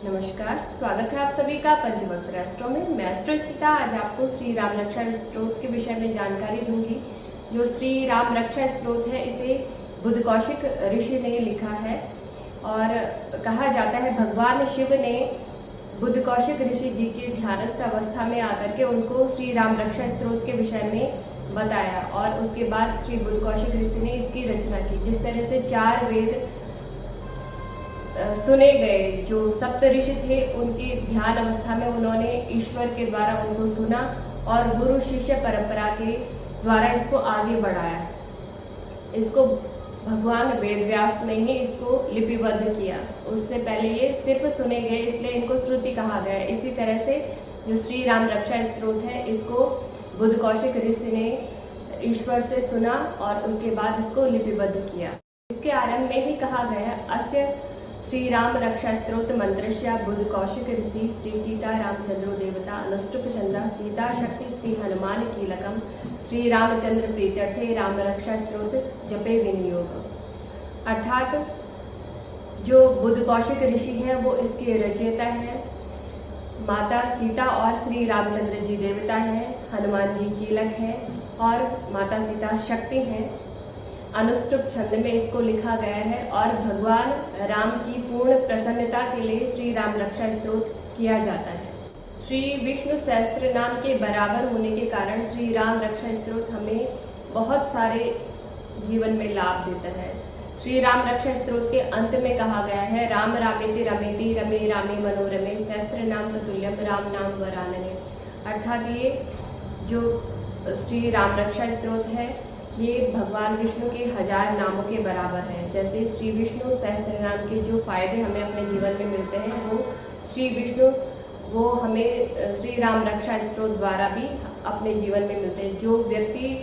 नमस्कार, स्वागत है आप सभी का पंचवक्त राष्ट्रों में। मैं एस्ट्रो स्मिता आज आपको श्री राम रक्षा स्तोत्र के विषय में जानकारी दूंगी। जो श्री राम रक्षा स्तोत्र है इसे बुद्ध कौशिक ऋषि ने लिखा है और कहा जाता है भगवान शिव ने बुद्ध कौशिक ऋषि जी की ध्यानस्थ अवस्था में आकर के उनको श्री राम रक्षा स्तोत्र के विषय में बताया और उसके बाद श्री बुद्ध कौशिक ऋषि ने इसकी रचना की। जिस तरह से 4 वेद सुने गए, जो सप्त ऋषि थे उनकी ध्यान अवस्था में उन्होंने ईश्वर के द्वारा उनको सुना और गुरु शिष्य परंपरा के द्वारा इसको आगे बढ़ाया। इसको भगवान वेद व्यास ने ही इसको लिपिबद्ध किया। उससे पहले ये सिर्फ सुने गए, इसलिए इनको श्रुति कहा गया। इसी तरह से जो श्री राम रक्षा स्तोत्र है इसको बुद्ध कौशिक ऋषि ने ईश्वर से सुना और उसके बाद इसको लिपिबद्ध किया। इसके आरंभ में ही कहा गया अस्य श्री राम रक्षा स्तोत्र मंत्रस्य बुद्ध कौशिक ऋषि श्री सीता रामचंद्रो देवता अनुष्टुप चंद्र सीता शक्ति श्री हनुमान कीलकम श्री रामचंद्र प्रीत्यर्थे राम रक्षा स्तोत्र जपे विनियोग। अर्थात जो बुद्ध कौशिक ऋषि हैं वो इसके रचयिता हैं। माता सीता और श्री रामचंद्र जी देवता हैं, हनुमान जी कीलक हैं और माता सीता शक्ति हैं। अनुष्टुप छंद में इसको लिखा गया है और भगवान राम की पूर्ण प्रसन्नता के लिए श्री राम रक्षा स्तोत्र किया जाता है। श्री विष्णु सहस्त्र नाम के बराबर होने के कारण श्री राम रक्षा स्तोत्र हमें बहुत सारे जीवन में लाभ देता है। श्री राम रक्षा स्तोत्र के अंत में कहा गया है राम रामेति रमेति रमे रामे मनोरमे सहस्त्र नाम तुल्यम राम नाम वरानने। अर्थात ये जो श्री राम रक्षा स्तोत्र है ये भगवान विष्णु के 1000 नामों के बराबर है। जैसे श्री विष्णु सहस्त्र नाम के जो फायदे हमें अपने जीवन में मिलते हैं वो हमें श्री राम रक्षा स्तोत्र द्वारा भी अपने जीवन में मिलते हैं। जो व्यक्ति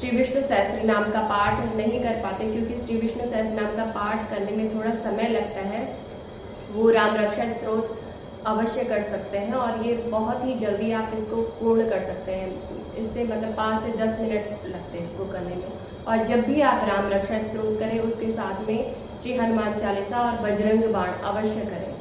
श्री विष्णु सहस्त्र नाम का पाठ नहीं कर पाते, क्योंकि श्री विष्णु सहस्त्र नाम का पाठ करने में थोड़ा समय लगता है, वो राम रक्षा स्तोत्र अवश्य कर सकते हैं और ये बहुत ही जल्दी आप इसको पूर्ण कर सकते हैं। इससे मतलब 5 से 10 मिनट लगते हैं इसको करने में। और जब भी आप राम रक्षा स्तोत्र करें उसके साथ में श्री हनुमान चालीसा और बजरंग बाण अवश्य करें,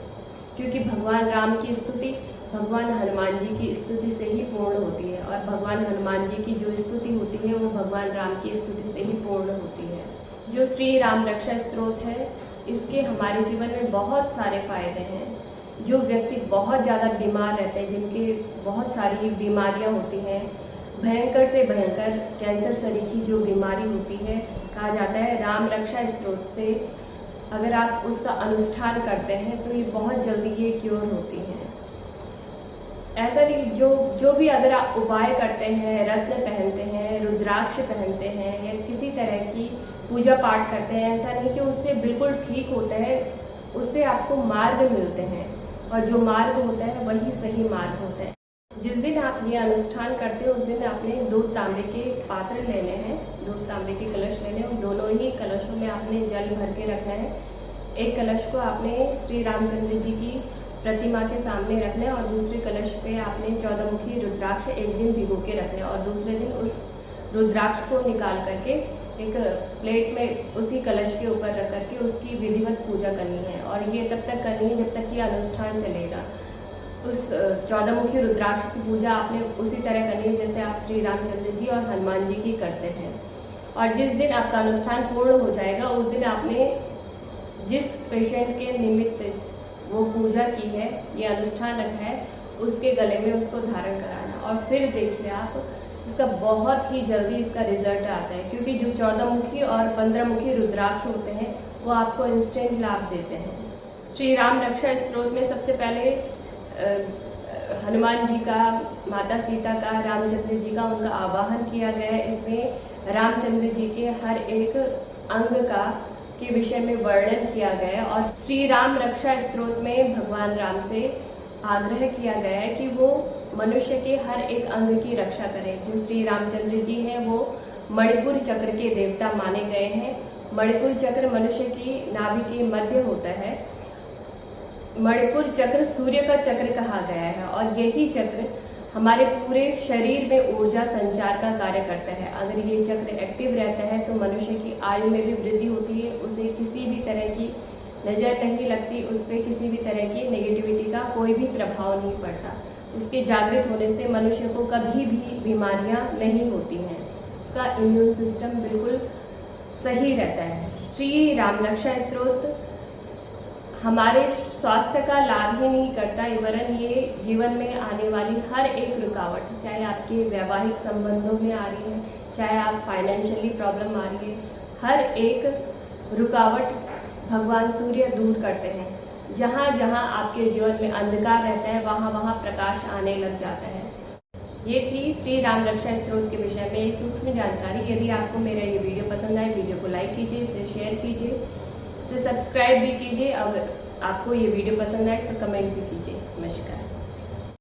क्योंकि भगवान राम की स्तुति भगवान हनुमान जी की स्तुति से ही पूर्ण होती है और भगवान हनुमान जी की जो स्तुति होती है वो भगवान राम की स्तुति से ही पूर्ण होती है। जो श्री राम रक्षा स्तोत्र है इसके हमारे जीवन में बहुत सारे फायदे हैं। जो व्यक्ति बहुत ज़्यादा बीमार रहते हैं, जिनके बहुत सारी बीमारियां होती हैं, भयंकर से भयंकर कैंसर सरीखी जो बीमारी होती है, कहा जाता है राम रक्षा स्तोत्र से अगर आप उसका अनुष्ठान करते हैं तो ये बहुत जल्दी ये क्योर होती हैं। ऐसा नहीं, जो भी अगर आप उपाय करते हैं, रत्न पहनते हैं, रुद्राक्ष पहनते हैं या किसी तरह की पूजा पाठ करते हैं, ऐसा नहीं कि उससे बिल्कुल ठीक होता है। उससे आपको मार्ग मिलते हैं और जो मार्ग होता है वही सही मार्ग होता है। जिस दिन आप ये अनुष्ठान करते हो उस दिन आपने 2 तांबे के पात्र लेने हैं, 2 तांबे के कलश लेने हैं। दोनों ही कलशों में आपने जल भर के रखना है। एक कलश को आपने श्री रामचंद्र जी की प्रतिमा के सामने रखना है और दूसरे कलश पे आपने 14 मुखी रुद्राक्ष एक दिन भिगो के रखना है और दूसरे दिन उस रुद्राक्ष को निकाल करके एक प्लेट में उसी कलश के ऊपर रख करके उसकी विधिवत पूजा करनी है। और ये तब तक करनी है जब तक कि अनुष्ठान चलेगा। उस 14 मुखी रुद्राक्ष की पूजा आपने उसी तरह करनी है जैसे आप श्री रामचंद्र जी और हनुमान जी की करते हैं। और जिस दिन आपका अनुष्ठान पूर्ण हो जाएगा उस दिन आपने जिस पेशेंट के निमित्त वो पूजा की है, ये अनुष्ठान रखा है, उसके गले में उसको धारण कराना। और फिर देखिए आप इसका बहुत ही जल्दी इसका रिजल्ट आता है, क्योंकि जो 14 मुखी और 15 मुखी रुद्राक्ष होते हैं वो आपको इंस्टेंट लाभ देते हैं। श्री राम रक्षा स्तोत्र में सबसे पहले हनुमान जी का, माता सीता का, रामचंद्र जी का उनका आवाहन किया गया है। इसमें रामचंद्र जी के हर एक अंग का के विषय में वर्णन किया गया है और श्री राम रक्षा स्तोत्र में भगवान राम से आग्रह किया गया है कि वो मनुष्य के हर एक अंग की रक्षा करें। जो श्री रामचंद्र जी हैं वो मणिपुर चक्र के देवता माने गए हैं। मणिपुर चक्र मनुष्य की नाभि के मध्य होता है। मणिपुर चक्र सूर्य का चक्र कहा गया है और यही चक्र हमारे पूरे शरीर में ऊर्जा संचार का कार्य करता है। अगर ये चक्र एक्टिव रहता है तो मनुष्य की आयु में भी वृद्धि होती है, उसे किसी भी तरह की नज़र नहीं लगती, उस पर किसी भी तरह की नेगेटिविटी कोई भी प्रभाव नहीं पड़ता। इसके जागृत होने से मनुष्य को कभी भी बीमारियां नहीं होती हैं, इसका इम्यून सिस्टम बिल्कुल सही रहता है। श्री राम रक्षा स्तोत्र हमारे स्वास्थ्य का लाभ ही नहीं करता, वरन ये जीवन में आने वाली हर एक रुकावट, चाहे आपके वैवाहिक संबंधों में आ रही है, चाहे आप फाइनेंशियली प्रॉब्लम आ रही है, हर एक रुकावट भगवान सूर्य दूर करते हैं। जहाँ जहाँ आपके जीवन में अंधकार रहता है वहाँ वहाँ प्रकाश आने लग जाता है। ये थी श्री राम रक्षा स्तोत्र के विषय में एक सूक्ष्म जानकारी। यदि आपको मेरा ये वीडियो पसंद आए, वीडियो को लाइक कीजिए, इसे शेयर कीजिए, इसे सब्सक्राइब भी कीजिए। अगर आपको ये वीडियो पसंद आए तो कमेंट भी कीजिए। नमस्कार।